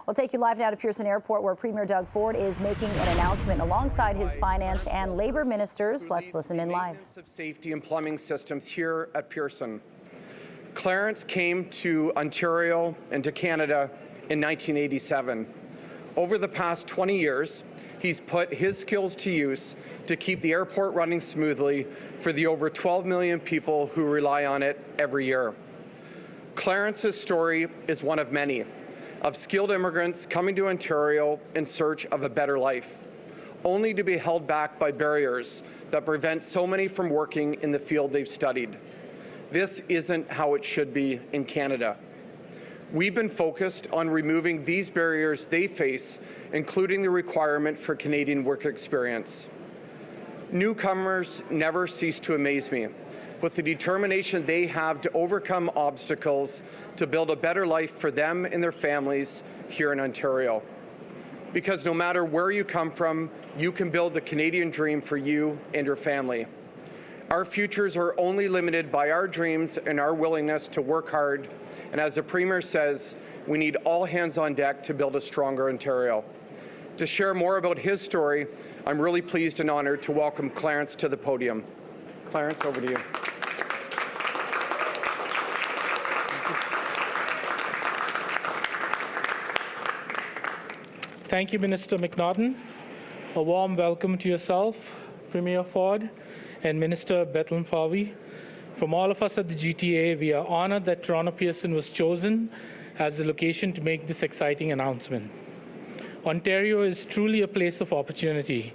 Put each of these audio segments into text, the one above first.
We'll take you live now to Pearson Airport, where Premier Doug Ford is making an announcement alongside his finance and labor ministers. Let's listen in live. Of safety and plumbing systems here at Pearson. Clarence came to Ontario and to Canada in 1987. Over the past 20 years, he's put his skills to use to keep the airport running smoothly for the over 12 million people who rely on it every year. Clarence's story is one of many, of skilled immigrants coming to Ontario in search of a better life, only to be held back by barriers that prevent so many from working in the field they've studied. This isn't how it should be in Canada. We've been focused on removing these barriers they face, including the requirement for Canadian work experience. Newcomers never cease to amaze me with the determination they have to overcome obstacles to build a better life for them and their families here in Ontario. Because no matter where you come from, you can build the Canadian dream for you and your family. Our futures are only limited by our dreams and our willingness to work hard. And as the Premier says, we need all hands on deck to build a stronger Ontario. To share more about his story, I'm really pleased and honored to welcome Clarence to the podium. Clarence, over to you. Thank you, Minister McNaughton. A warm welcome to yourself, Premier Ford, and Minister Bethlen-Fowey. From all of us at the GTA, we are honored that Toronto Pearson was chosen as the location to make this exciting announcement. Ontario is truly a place of opportunity.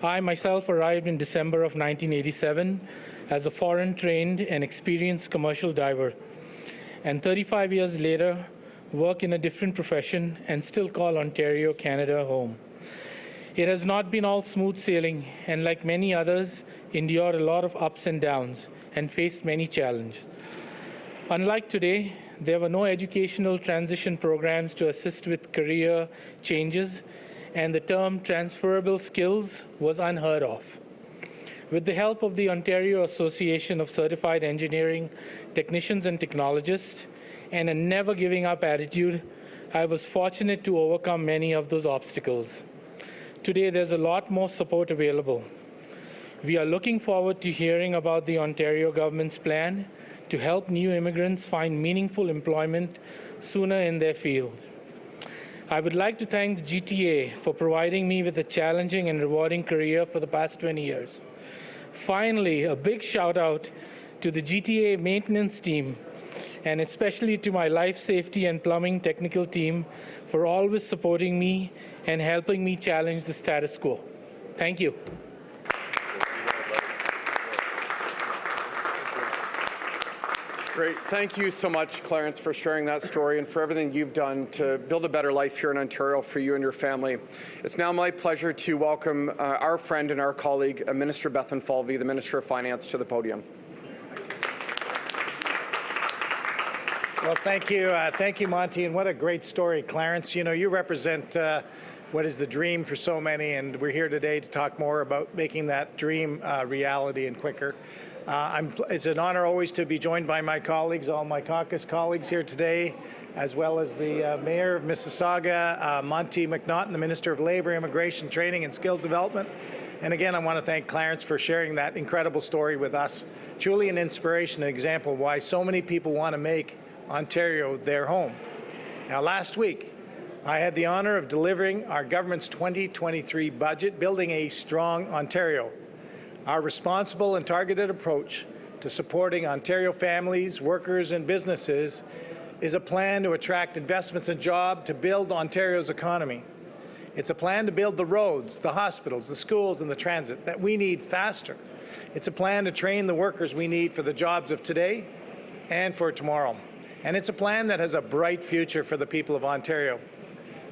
I myself arrived in December of 1987 as a foreign-trained and experienced commercial diver, and 35 years later, work in a different profession and still call Ontario, Canada, home. It has not been all smooth sailing, and like many others, endured a lot of ups and downs and faced many challenges. Unlike today, there were no educational transition programs to assist with career changes, and the term transferable skills was unheard of. With the help of the Ontario Association of Certified Engineering Technicians and Technologists, and a never giving up attitude, I was fortunate to overcome many of those obstacles. Today, there's a lot more support available. We are looking forward to hearing about the Ontario government's plan to help new immigrants find meaningful employment sooner in their field. I would like to thank the GTA for providing me with a challenging and rewarding career for the past 20 years. Finally, a big shout out to the GTA maintenance team, and especially to my life safety and plumbing technical team for always supporting me and helping me challenge the status quo. Thank you. Great. Thank you so much, Clarence, for sharing that story and for everything you've done to build a better life here in Ontario for you and your family. It's now my pleasure to welcome our friend and our colleague, Minister Bethlen-Fowey, the Minister of Finance, to the podium. Well, thank you, Monty, and what a great story, Clarence. You know, you represent what is the dream for so many, and we're here today to talk more about making that dream reality and quicker. It's an honor always to be joined by my colleagues, all my caucus colleagues here today, as well as the Mayor of Mississauga, Monty McNaughton, the Minister of Labour, Immigration, Training and Skills Development. And again, I want to thank Clarence for sharing that incredible story with us. Truly an inspiration, an example of why so many people want to make Ontario their home. Now, last week, I had the honor of delivering our government's 2023 budget, Building a Strong Ontario. Our responsible and targeted approach to supporting Ontario families, workers, and businesses is a plan to attract investments and jobs to build Ontario's economy. It's a plan to build the roads, the hospitals, the schools, and the transit that we need faster. It's a plan to train the workers we need for the jobs of today and for tomorrow. And it's a plan that has a bright future for the people of Ontario,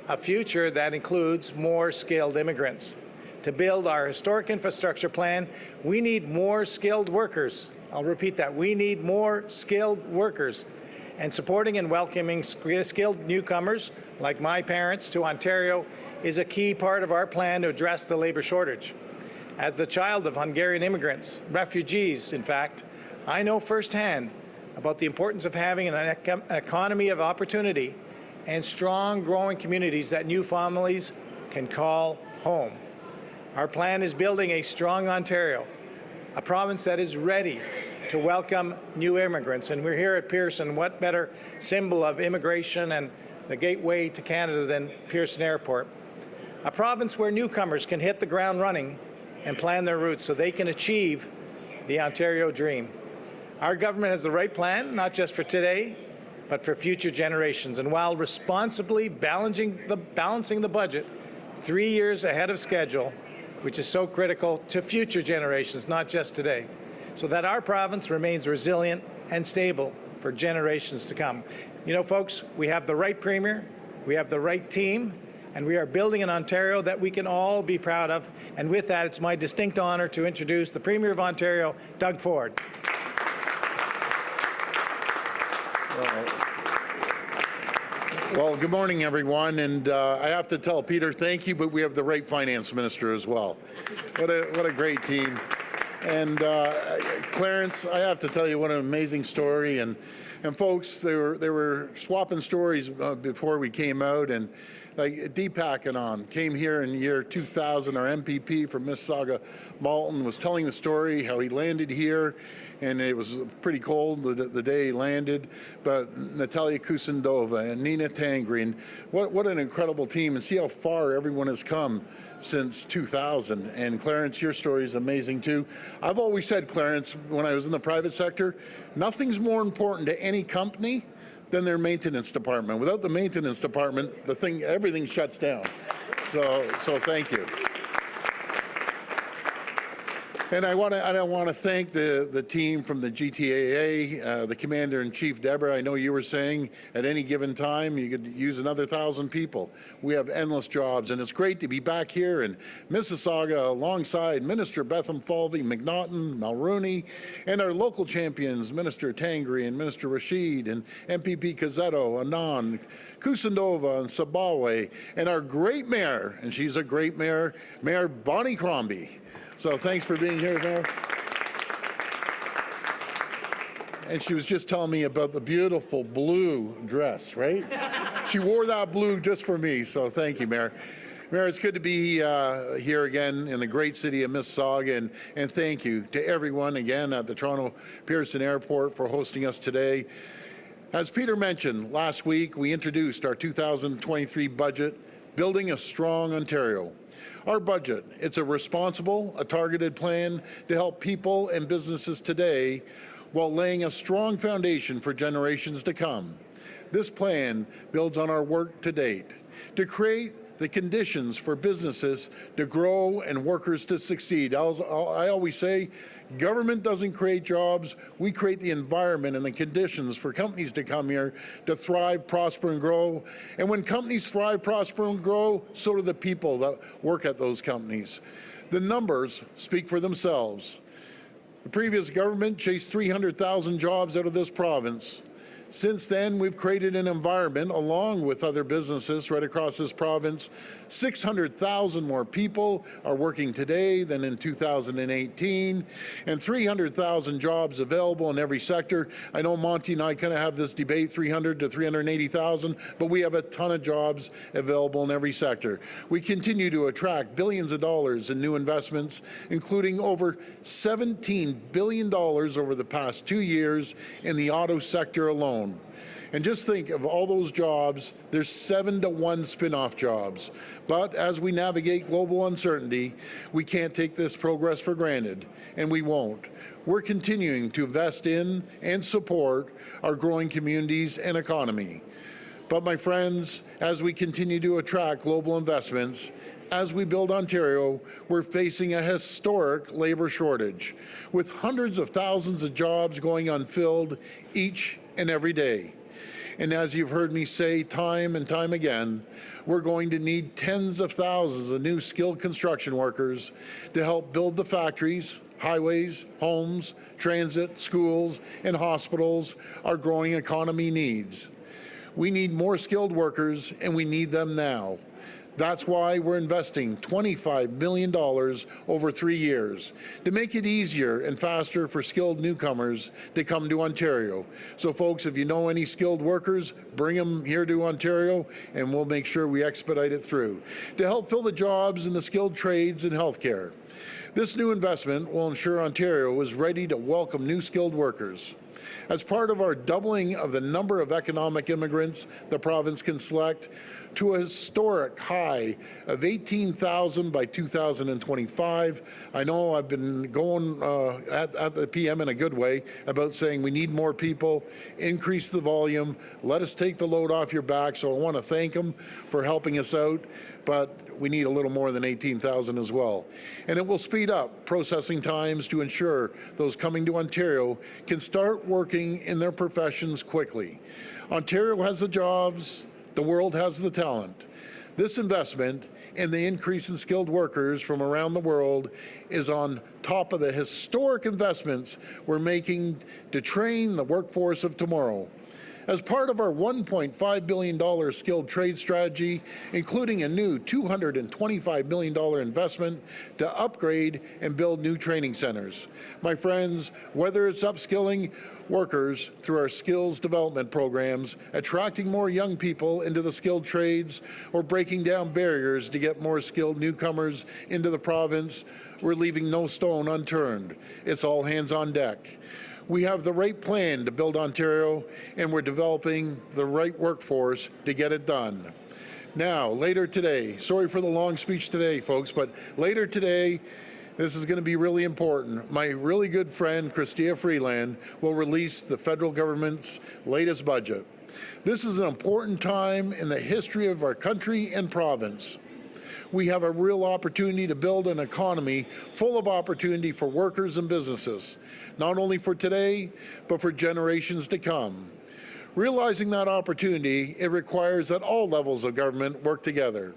a future that includes more skilled immigrants. To build our historic infrastructure plan, we need more skilled workers. I'll repeat that. We need more skilled workers. And supporting and welcoming skilled newcomers, like my parents, to Ontario is a key part of our plan to address the labour shortage. As the child of Hungarian immigrants, refugees, in fact, I know firsthand about the importance of having an economy of opportunity and strong, growing communities that new families can call home. Our plan is building a strong Ontario, a province that is ready to welcome new immigrants. And we're here at Pearson. What better symbol of immigration and the gateway to Canada than Pearson Airport? A province where newcomers can hit the ground running and plan their routes so they can achieve the Ontario dream. Our government has the right plan, not just for today, but for future generations. And while responsibly balancing the budget 3 years ahead of schedule, which is so critical to future generations, not just today, so that our province remains resilient and stable for generations to come. You know, folks, we have the right Premier, we have the right team, and we are building an Ontario that we can all be proud of. And with that, it's my distinct honor to introduce the Premier of Ontario, Doug Ford. Well, good morning, everyone. And I have to tell Peter, thank you, but we have the right finance minister as well. What a great team. And Clarence, I have to tell you, what an amazing story. And folks, they were swapping stories before we came out. And like Deepak Anand came here in year 2000. Our MPP from Mississauga Malton was telling the story how he landed here, and it was pretty cold the day he landed. But Natalia Kusendova and Nina Tangri, and what an incredible team, and see how far everyone has come since 2000. And Clarence, your story is amazing too. I've always said, Clarence, when I was in the private sector, nothing's more important to any company than their maintenance department. Without the maintenance department, everything shuts down. So thank you. And I want to thank the team from the GTAA, the Commander-in-Chief, Deborah. I know you were saying at any given time you could use another 1,000 people. We have endless jobs, and it's great to be back here in Mississauga alongside Minister Bethlenfalvy, McNaughton, Mulrooney, and our local champions, Minister Tangri and Minister Rashid, and MPP Cazzetto, Anand, Kusendova, and Sabawe, and our great mayor, and she's a great mayor, Mayor Bonnie Crombie. So thanks for being here, Mayor. And she was just telling me about the beautiful blue dress, right? She wore that blue just for me, so thank you, Mayor. Mayor, it's good to be here again in the great city of Mississauga, and thank you to everyone again at the Toronto Pearson Airport for hosting us today. As Peter mentioned, last week we introduced our 2023 budget, Building a Strong Ontario. Our budget, it's a responsible, a targeted plan to help people and businesses today while laying a strong foundation for generations to come. This plan builds on our work to date to create the conditions for businesses to grow and workers to succeed. I always say, government doesn't create jobs, we create the environment and the conditions for companies to come here to thrive, prosper, and grow. And when companies thrive, prosper, and grow, so do the people that work at those companies. The numbers speak for themselves. The previous government chased 300,000 jobs out of this province. Since then, we've created an environment, along with other businesses right across this province. 600,000 more people are working today than in 2018, and 300,000 jobs available in every sector. I know Monty and I kind of have this debate, 300 to 380,000, but we have a ton of jobs available in every sector. We continue to attract billions of dollars in new investments, including over $17 billion over the past 2 years in the auto sector alone. And just think of all those jobs, there's 7 to 1 spin-off jobs. But as we navigate global uncertainty, we can't take this progress for granted, and we won't. We're continuing to invest in and support our growing communities and economy. But my friends, as we continue to attract global investments, as we build Ontario, we're facing a historic labor shortage, with hundreds of thousands of jobs going unfilled each and every day. And as you've heard me say time and time again, we're going to need tens of thousands of new skilled construction workers to help build the factories, highways, homes, transit, schools, and hospitals our growing economy needs. We need more skilled workers, and we need them now. That's why we're investing $25 million over 3 years to make it easier and faster for skilled newcomers to come to Ontario. So folks, if you know any skilled workers, bring them here to Ontario and we'll make sure we expedite it through to help fill the jobs in the skilled trades and healthcare. This new investment will ensure Ontario is ready to welcome new skilled workers. As part of our doubling of the number of economic immigrants the province can select to a historic high of 18,000 by 2025. I know I've been going at the PM in a good way about saying we need more people, increase the volume, let us take the load off your back. So I want to thank them for helping us out, but we need a little more than 18,000 as well. And it will speed up processing times to ensure those coming to Ontario can start working in their professions quickly. Ontario has the jobs, the world has the talent. This investment and the increase in skilled workers from around the world is on top of the historic investments we're making to train the workforce of tomorrow. As part of our $1.5 billion skilled trade strategy, including a new $225 million investment to upgrade and build new training centers. My friends, whether it's upskilling workers through our skills development programs, attracting more young people into the skilled trades, or breaking down barriers to get more skilled newcomers into the province, we're leaving no stone unturned. It's all hands on deck. We have the right plan to build Ontario, and we're developing the right workforce to get it done. Now, later today, sorry for the long speech today, folks, but later today, this is going to be really important. My really good friend, Chrystia Freeland, will release the federal government's latest budget. This is an important time in the history of our country and province. We have a real opportunity to build an economy full of opportunity for workers and businesses, not only for today, but for generations to come. Realizing that opportunity, it requires that all levels of government work together.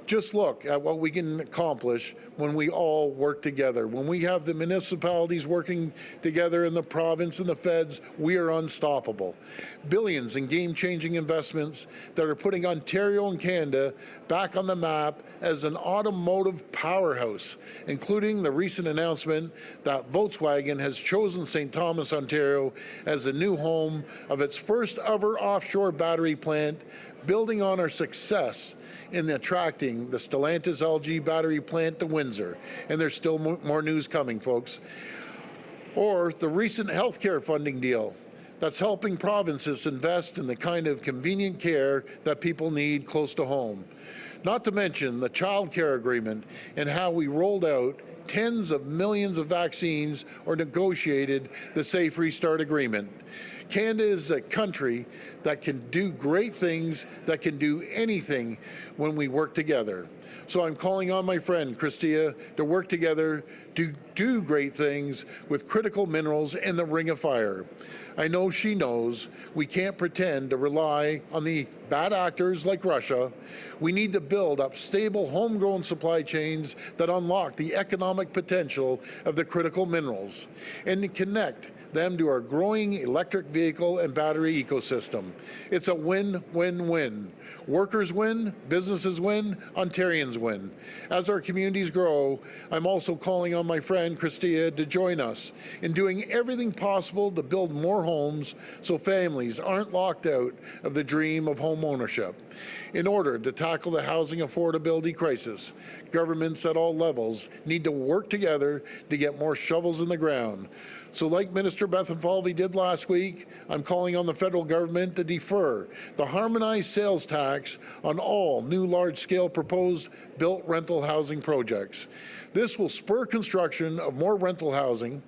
Just look at what we can accomplish when we all work together. When we have the municipalities working together in the province and the feds, we are unstoppable. Billions in game-changing investments that are putting Ontario and Canada back on the map as an automotive powerhouse, including the recent announcement that Volkswagen has chosen St. Thomas, Ontario as the new home of its first ever offshore battery plant, building on our success in attracting the Stellantis LG battery plant to Windsor. And there's still more news coming, folks. Or the recent healthcare funding deal that's helping provinces invest in the kind of convenient care that people need close to home. Not to mention the child care agreement and how we rolled out tens of millions of vaccines or negotiated the Safe Restart Agreement. Canada is a country that can do great things, that can do anything when we work together. So I'm calling on my friend Chrystia to work together to do great things with critical minerals in the Ring of Fire. I know she knows we can't pretend to rely on the bad actors like Russia. We need to build up stable homegrown supply chains that unlock the economic potential of the critical minerals and to connect them to our growing electric vehicle and battery ecosystem. It's a win-win-win. Workers win, businesses win, Ontarians win. As our communities grow, I'm also calling on my friend Chrystia to join us in doing everything possible to build more homes so families aren't locked out of the dream of home ownership. In order to tackle the housing affordability crisis, governments at all levels need to work together to get more shovels in the ground. So like Minister Bethlenfalvy did last week, I'm calling on the federal government to defer the harmonized sales tax on all new large-scale proposed built rental housing projects. This will spur construction of more rental housing.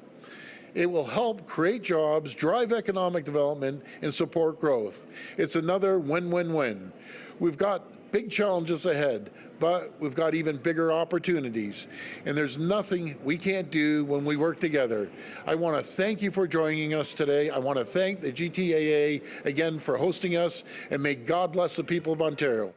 It will help create jobs, drive economic development, and support growth. It's another win-win-win. We've got big challenges ahead, but we've got even bigger opportunities. And there's nothing we can't do when we work together. I want to thank you for joining us today. I want to thank the GTAA again for hosting us, and may God bless the people of Ontario.